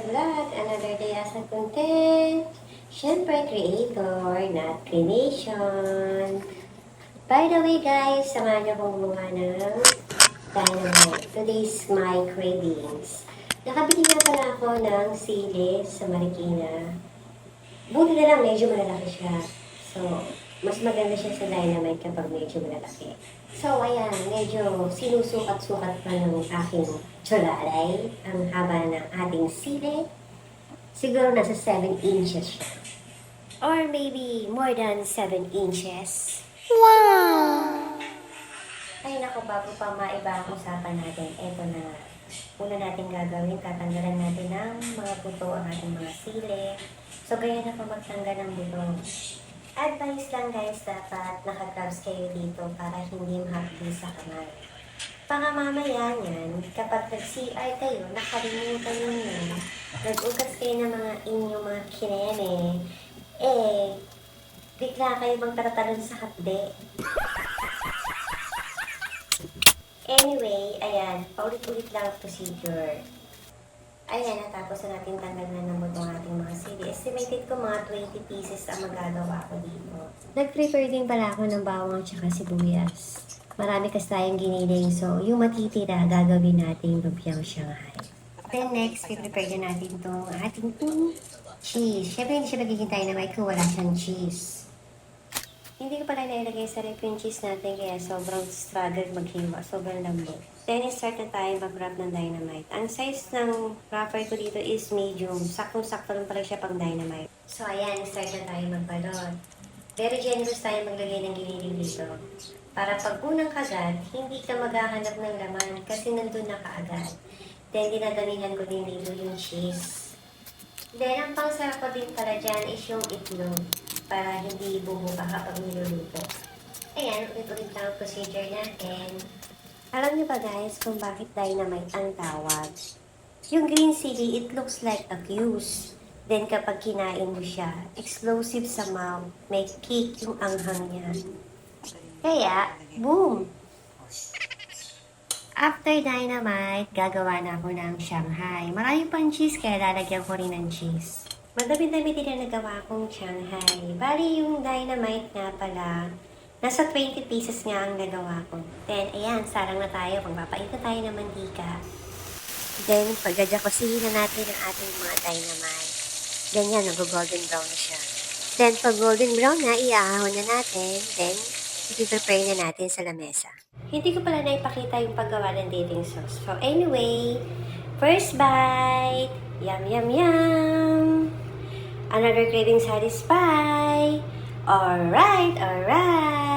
vlog, another day as a content. Siyempre, creator, not cremation. By the way guys, samahan niyo akong gumawa ng dynamite. Today's my cravings. Nakabili nga pala ako ng sili sa Marikina. Buti na lang, medyo malalaki siya. So, mas maganda siya sa dynamite kapag medyo malalaki. So, ayan, medyo sinusukat-sukat pa ng aking tsulalay. Ang haba ng ating sili. Siguro nasa 7 inches siya. Or maybe more than 7 inches. Wow! Ay nako, bago pa maiba ang usapan natin, eto na. Una natin gagawin, tatanggalan natin ng mga buto ang ating mga sili. So, gaya na pa magtanggal ng buto. Advice lang guys, dapat naka-gloves kayo dito para hindi mahapdi sa kamay. Baka mamaya yan, kapag nag-CR kayo, nakalimutan nyo yun. Nag-ugas kayo ng mga inyong mga kineme, bigla kayo magtatatalon sa hapde. Anyway, ayan, paulit-ulit lang ang procedure. Ayan, natapos na natin tanggalan ng buto ng ating mga sili. Estimated ko mga 20 pieces ang magagawa ko dito. Nag-prepare din pala ako ng bawang at saka sibuyas. Marami kasi tayong giniling, so yung matitira, gagawin natin lumpiang Shanghai. Then next, prepare na natin itong ating cheese. Siyempre, hindi siya magiging dynamite kung wala siyang cheese. Hindi ko pala nailagay sa ref yung cheese natin kaya sobrang struggle maghiwa, sobrang lambot. Then, start na tayo mag-wrap ng dynamite. Ang size ng wrapper ko dito is medium. Saktong-sakto lang pala siya pang dynamite. So, ayan, start na tayo magbalot. Very generous tayo maglagay ng giniling dito. Para pag unang kagat, hindi ka maghahanap ng laman kasi nandun na kaagad. Then, dinadamihan ko din dito yung cheese. Then, ang pangsarap ko din pala dyan is yung itlog para hindi bubuka kapag niluluto. Ayan, ulit-ulit lang ang procedure natin. Alam niyo ba guys kung bakit dynamite ang tawag? Yung green chili, it looks like a fuse. Then kapag kinain mo siya, explosive sa mouth, may kick yung anghang niya. Kaya, boom! After dynamite, gagawa na ako ng Shanghai. Marami pang cheese kaya lalagyan ko rin ng cheese. Madami-dami din na nagawa kong Shanghai. Bali yung dynamite nga pala, nasa 20 pieces nga ang nagawa ko. Then, ayan, sarang na tayo. Magpapait na tayo ng mantika. Then, pagdadyakusihin na natin ang ating mga dynamite. Ganyan, nag-golden brown na siya. Then, pag golden brown na, iaahon na natin. Then, i-prepare na natin sa lamesa. Hindi ko pala naipakita yung paggawa ng dipping sauce. So, anyway, first bite! Yum, yum, yum! Another craving satisfied! Alright, alright!